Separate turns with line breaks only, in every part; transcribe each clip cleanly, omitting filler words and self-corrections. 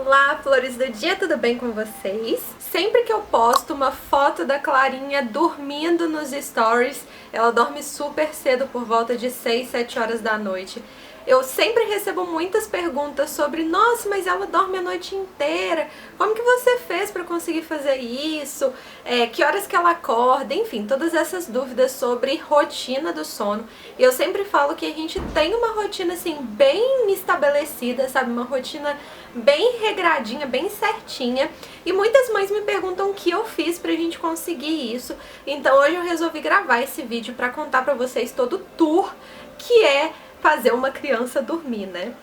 Olá, flores do dia, tudo bem com vocês? Sempre que eu posto uma foto da Clarinha dormindo nos stories, ela dorme super cedo, por volta de 6, 7 horas da noite. Eu sempre recebo muitas perguntas sobre: nossa, mas ela dorme a noite inteira, como que você fez para conseguir fazer isso? Que horas que ela acorda? Enfim, todas essas dúvidas sobre rotina do sono. E eu sempre falo que a gente tem uma rotina assim bem estabelecida, sabe? Uma rotina bem regradinha, bem certinha. E muitas mães me perguntam o que eu fiz pra gente conseguir isso. Então hoje eu resolvi gravar esse vídeo pra contar pra vocês todo o tour que é fazer uma criança dormir, né?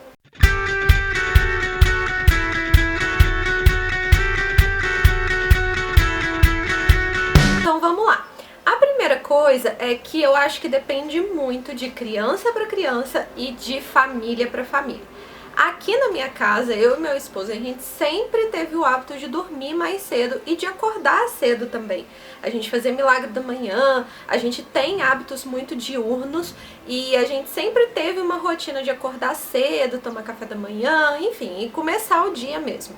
Então vamos lá. A primeira coisa é que eu acho que depende muito de criança para criança e de família para família. Aqui na minha casa, eu e meu esposo, a gente sempre teve o hábito de dormir mais cedo e de acordar cedo também. A gente fazia milagre da manhã, a gente tem hábitos muito diurnos e a gente sempre teve uma rotina de acordar cedo, tomar café da manhã, enfim, e começar o dia mesmo.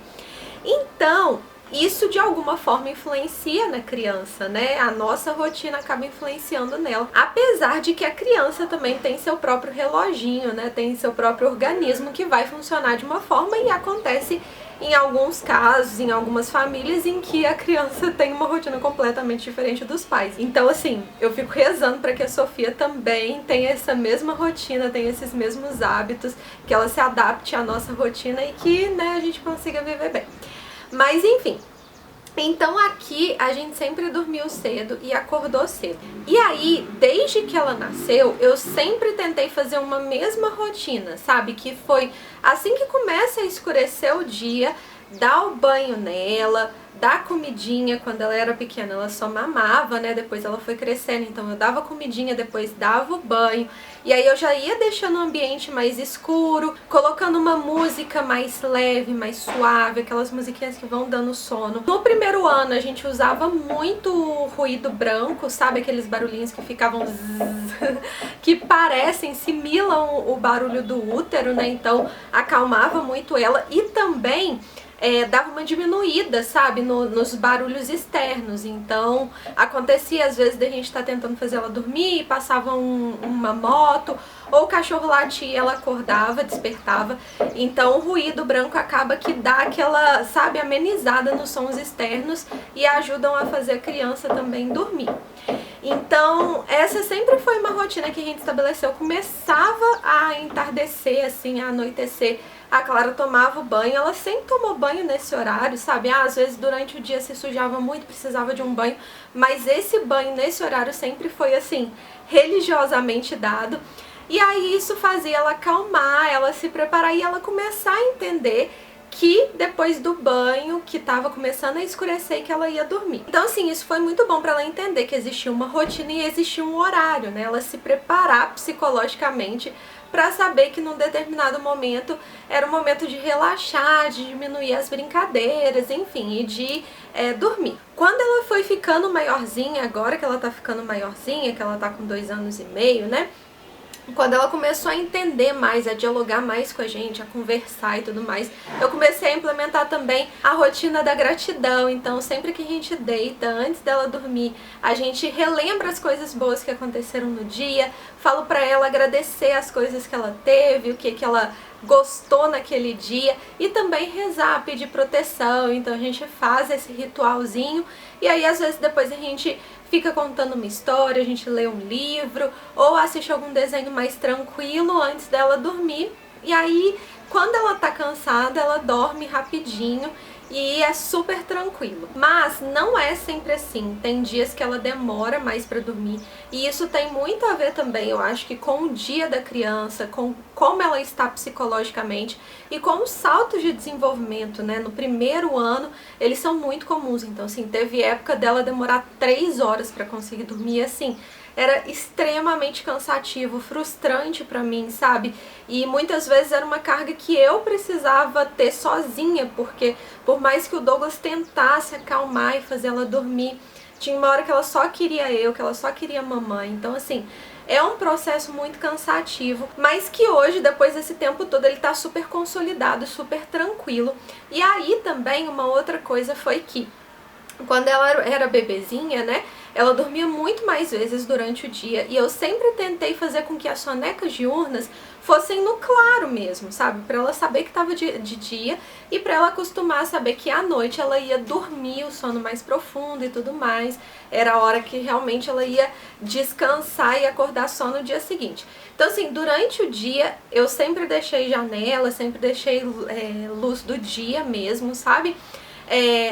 Então, isso de alguma forma influencia na criança, né? A nossa rotina acaba influenciando nela. Apesar de que a criança também tem seu próprio reloginho, né? Tem seu próprio organismo que vai funcionar de uma forma e acontece em alguns casos, em algumas famílias, em que a criança tem uma rotina completamente diferente dos pais. Então, assim, eu fico rezando para que a Sofia também tenha essa mesma rotina, tenha esses mesmos hábitos, que ela se adapte à nossa rotina e que, né, a gente consiga viver bem. Mas enfim, então aqui a gente sempre dormiu cedo e acordou cedo. E aí, desde que ela nasceu, eu sempre tentei fazer uma mesma rotina, sabe? Que foi assim que começa a escurecer o dia, dar o banho nela, dar comidinha. Quando ela era pequena ela só mamava, né? Depois ela foi crescendo, então eu dava comidinha, depois dava o banho. E aí eu já ia deixando o ambiente mais escuro, colocando uma música mais leve, mais suave, aquelas musiquinhas que vão dando sono. No primeiro ano a gente usava muito ruído branco, sabe? Aqueles barulhinhos que ficavam zzz, que parecem, simulam o barulho do útero, né? Então acalmava muito ela e também dava uma diminuída, sabe, nos barulhos externos. Então acontecia às vezes da gente estar tentando fazer ela dormir e passava uma moto, ou o cachorro latia e ela acordava, despertava. Então o ruído branco acaba que dá aquela, sabe, amenizada nos sons externos e ajudam a fazer a criança também dormir. Então essa sempre foi uma rotina que a gente estabeleceu. Começava a entardecer, assim, a anoitecer, a Clara tomava o banho. Ela sempre tomou banho nesse horário, sabe? Às vezes durante o dia se sujava muito, precisava de um banho, mas esse banho nesse horário sempre foi assim, religiosamente dado. E aí isso fazia ela acalmar, ela se preparar e ela começar a entender que depois do banho, que tava começando a escurecer, que ela ia dormir. Então assim, isso foi muito bom pra ela entender que existia uma rotina e existia um horário, né? Ela se preparar psicologicamente pra saber que num determinado momento era o momento de relaxar, de diminuir as brincadeiras, enfim, e de dormir. Quando ela foi ficando maiorzinha, agora que ela tá ficando maiorzinha, que ela tá com 2 anos e meio, né? Quando ela começou a entender mais, a dialogar mais com a gente, a conversar e tudo mais, eu comecei a implementar também a rotina da gratidão. Então sempre que a gente deita, antes dela dormir, a gente relembra as coisas boas que aconteceram no dia, falo pra ela agradecer as coisas que ela teve, o que ela gostou naquele dia, e também rezar, pedir proteção. Então a gente faz esse ritualzinho e aí às vezes depois a gente fica contando uma história, a gente lê um livro ou assiste algum desenho mais tranquilo antes dela dormir. E aí, quando ela tá cansada, ela dorme rapidinho e é super tranquilo. Mas não é sempre assim, tem dias que ela demora mais pra dormir e isso tem muito a ver também, eu acho que com o dia da criança, com como ela está psicologicamente e com os saltos de desenvolvimento, né? No primeiro ano eles são muito comuns, então assim, teve época dela demorar 3 horas pra conseguir dormir, assim, era extremamente cansativo, frustrante pra mim, sabe? E muitas vezes era uma carga que eu precisava ter sozinha, porque por mais que o Douglas tentasse acalmar e fazer ela dormir, tinha uma hora que ela só queria eu, que ela só queria mamãe. Então assim, é um processo muito cansativo, mas que hoje, depois desse tempo todo, ele tá super consolidado, super tranquilo. E aí também uma outra coisa foi que quando ela era bebezinha, né, ela dormia muito mais vezes durante o dia e eu sempre tentei fazer com que as sonecas diurnas fossem no claro mesmo, sabe? Pra ela saber que tava de dia e pra ela acostumar a saber que à noite ela ia dormir o sono mais profundo e tudo mais. Era a hora que realmente ela ia descansar e acordar só no dia seguinte. Então assim, durante o dia eu sempre deixei janela, sempre deixei luz do dia mesmo, sabe?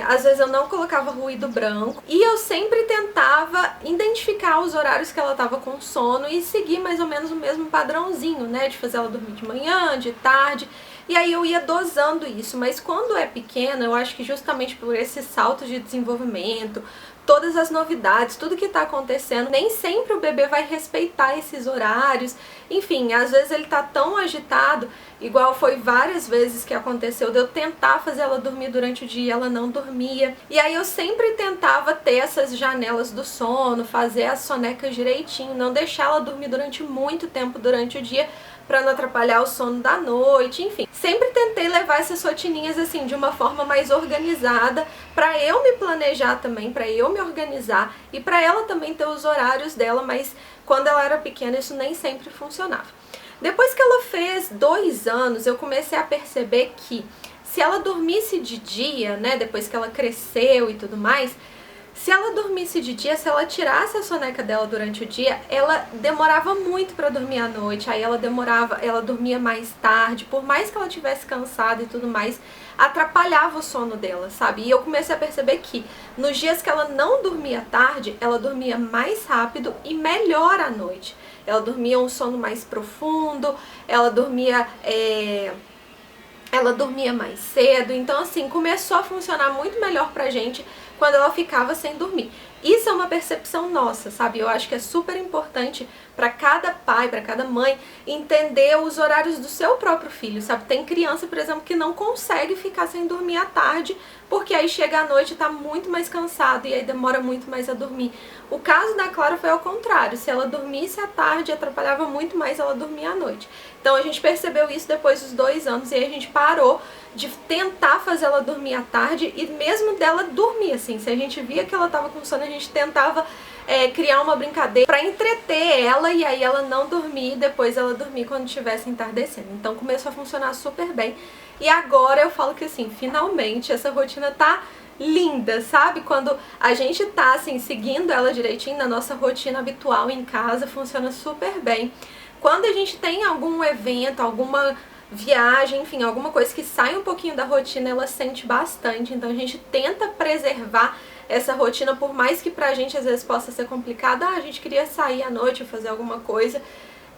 Às vezes eu não colocava ruído branco e eu sempre tentava identificar os horários que ela estava com sono e seguir mais ou menos o mesmo padrãozinho, né, de fazer ela dormir de manhã, de tarde, e aí eu ia dosando isso, mas quando é pequena, eu acho que justamente por esse salto de desenvolvimento, todas as novidades, tudo que tá acontecendo, nem sempre o bebê vai respeitar esses horários, enfim, às vezes ele tá tão agitado, igual foi várias vezes que aconteceu de eu tentar fazer ela dormir durante o dia e ela não dormia, e aí eu sempre tentava ter essas janelas do sono, fazer as sonecas direitinho, não deixar ela dormir durante muito tempo durante o dia, pra não atrapalhar o sono da noite, enfim. Sempre tentei levar essas rotininhas assim de uma forma mais organizada, pra eu me planejar também, pra eu me organizar e pra ela também ter os horários dela, mas quando ela era pequena isso nem sempre funcionava. Depois que ela fez 2 anos, eu comecei a perceber que se ela dormisse de dia, né, depois que ela cresceu e tudo mais, se ela dormisse de dia, se ela tirasse a soneca dela durante o dia, ela demorava muito pra dormir à noite, aí ela dormia mais tarde, por mais que ela tivesse cansada e tudo mais, atrapalhava o sono dela, sabe? E eu comecei a perceber que nos dias que ela não dormia tarde, ela dormia mais rápido e melhor à noite. Ela dormia um sono mais profundo, ela dormia mais cedo, então assim, começou a funcionar muito melhor pra gente quando ela ficava sem dormir. Isso é uma percepção nossa, sabe? Eu acho que é super importante para cada pai, para cada mãe, entender os horários do seu próprio filho, sabe? Tem criança, por exemplo, que não consegue ficar sem dormir à tarde, porque aí chega à noite e tá muito mais cansado e aí demora muito mais a dormir. O caso da Clara foi ao contrário, se ela dormisse à tarde, atrapalhava muito mais ela dormir à noite. Então a gente percebeu isso depois dos 2 anos e aí a gente parou de tentar fazer ela dormir à tarde e mesmo dela dormir, assim, se a gente via que ela tava com sono, a gente tentava criar uma brincadeira pra entreter ela e aí ela não dormir e depois ela dormir quando estivesse entardecendo. Então começou a funcionar super bem e agora eu falo que assim, finalmente essa rotina tá linda, sabe? Quando a gente tá assim, seguindo ela direitinho na nossa rotina habitual em casa, funciona super bem. Quando a gente tem algum evento, alguma viagem, enfim, alguma coisa que sai um pouquinho da rotina, ela sente bastante, então a gente tenta preservar essa rotina, por mais que pra gente às vezes possa ser complicada, a gente queria sair à noite, fazer alguma coisa,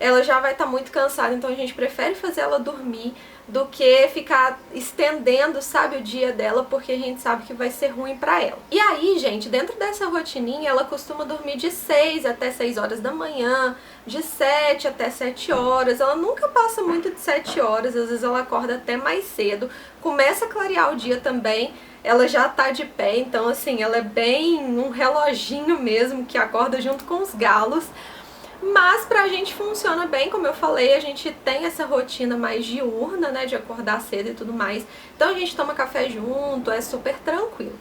ela já vai estar muito cansada, então a gente prefere fazer ela dormir do que ficar estendendo, sabe, o dia dela, porque a gente sabe que vai ser ruim pra ela. E aí, gente, dentro dessa rotininha, ela costuma dormir de 6 até 6 horas da manhã, de 7 até 7 horas, ela nunca passa muito de 7 horas, às vezes ela acorda até mais cedo, começa a clarear o dia também, ela já tá de pé, então assim, ela é bem um reloginho mesmo, que acorda junto com os galos. Mas pra gente funciona bem, como eu falei, a gente tem essa rotina mais diurna, né, de acordar cedo e tudo mais. Então a gente toma café junto, é super tranquilo.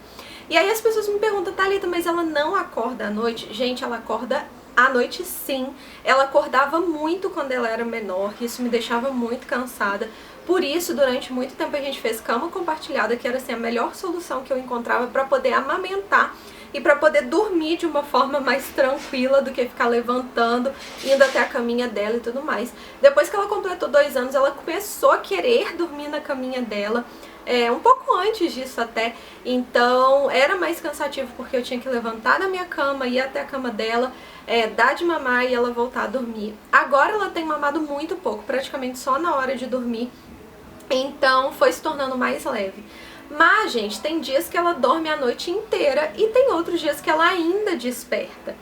E aí as pessoas me perguntam, Thalita, mas ela não acorda à noite? Gente, ela acorda à noite sim. Ela acordava muito quando ela era menor, isso me deixava muito cansada. Por isso, durante muito tempo a gente fez cama compartilhada, que era assim, a melhor solução que eu encontrava para poder amamentar e para poder dormir de uma forma mais tranquila do que ficar levantando, indo até a caminha dela e tudo mais. Depois que ela completou 2 anos, ela começou a querer dormir na caminha dela, um pouco antes disso até, então era mais cansativo porque eu tinha que levantar da minha cama, ir até a cama dela, dar de mamar e ela voltar a dormir. Agora ela tem mamado muito pouco, praticamente só na hora de dormir, então foi se tornando mais leve. Mas, gente, tem dias que ela dorme a noite inteira e tem outros dias que ela ainda desperta.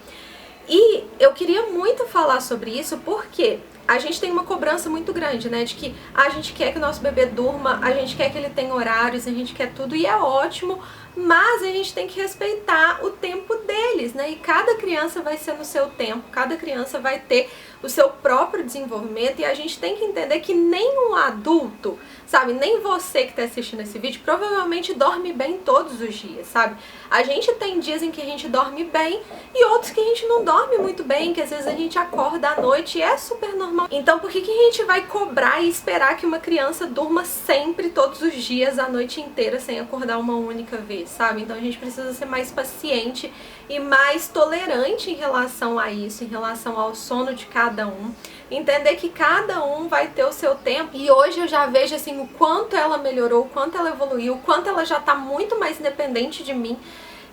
E eu queria muito falar sobre isso porque a gente tem uma cobrança muito grande, né? De que a gente quer que o nosso bebê durma, a gente quer que ele tenha horários, a gente quer tudo e é ótimo mas a gente tem que respeitar o tempo deles, né? E cada criança vai ser no seu tempo, cada criança vai ter o seu próprio desenvolvimento e a gente tem que entender que nenhum adulto, sabe, nem você que está assistindo esse vídeo, provavelmente dorme bem todos os dias, sabe? A gente tem dias em que a gente dorme bem e outros que a gente não dorme muito bem, que às vezes a gente acorda à noite e é super normal. Então por que a gente vai cobrar e esperar que uma criança durma sempre, todos os dias, a noite inteira, sem acordar uma única vez, sabe? Então a gente precisa ser mais paciente e mais tolerante em relação a isso, em relação ao sono de cada um. Entender que cada um vai ter o seu tempo. E hoje eu já vejo assim o quanto ela melhorou, o quanto ela evoluiu, o quanto ela já tá muito mais independente de mim.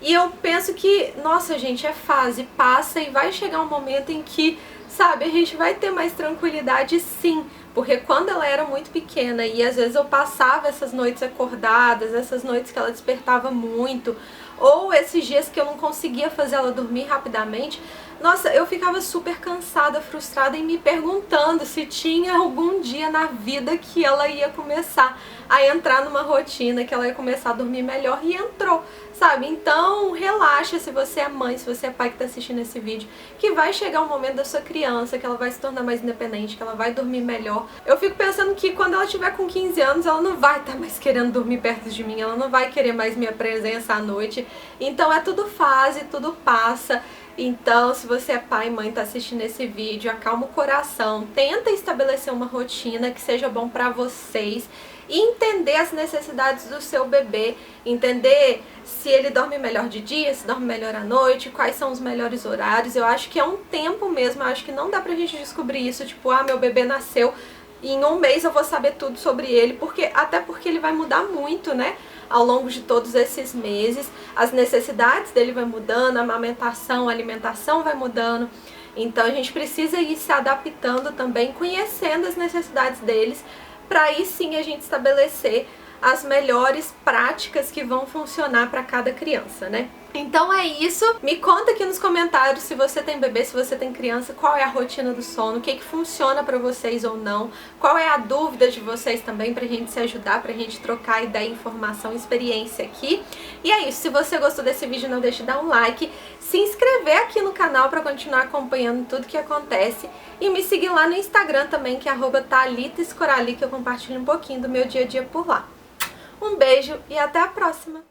E eu penso que, nossa gente, é fase, passa e vai chegar um momento em que, sabe, a gente vai ter mais tranquilidade sim. Porque quando ela era muito pequena e às vezes eu passava essas noites acordadas, essas noites que ela despertava muito, ou esses dias que eu não conseguia fazer ela dormir rapidamente, nossa, eu ficava super cansada, frustrada e me perguntando se tinha algum dia na vida que ela ia começar a entrar numa rotina, que ela ia começar a dormir melhor, e entrou, sabe? Então relaxa se você é mãe, se você é pai que tá assistindo esse vídeo, que vai chegar um momento da sua criança que ela vai se tornar mais independente, que ela vai dormir melhor. Eu fico pensando que quando ela tiver com 15 anos, ela não vai estar mais querendo dormir perto de mim, ela não vai querer mais minha presença à noite. Então é tudo fase, tudo passa. Então, se você é pai e mãe, tá assistindo esse vídeo, acalma o coração, tenta estabelecer uma rotina que seja bom pra vocês e entender as necessidades do seu bebê, entender se ele dorme melhor de dia, se dorme melhor à noite, quais são os melhores horários. Eu acho que é um tempo mesmo, eu acho que não dá pra gente descobrir isso, tipo, ah, meu bebê nasceu e em um mês eu vou saber tudo sobre ele, até porque ele vai mudar muito, né? Ao longo de todos esses meses, as necessidades dele vai mudando, a amamentação, a alimentação vai mudando. Então a gente precisa ir se adaptando também, conhecendo as necessidades deles, para aí sim a gente estabelecer as melhores práticas que vão funcionar para cada criança, né? Então é isso, me conta aqui nos comentários se você tem bebê, se você tem criança, qual é a rotina do sono, o que funciona pra vocês ou não, qual é a dúvida de vocês também pra gente se ajudar, pra gente trocar ideia, informação, experiência aqui. E é isso, se você gostou desse vídeo não deixe de dar um like, se inscrever aqui no canal pra continuar acompanhando tudo que acontece e me seguir lá no Instagram também, que é @ThalitaEscorali, que eu compartilho um pouquinho do meu dia a dia por lá. Um beijo e até a próxima!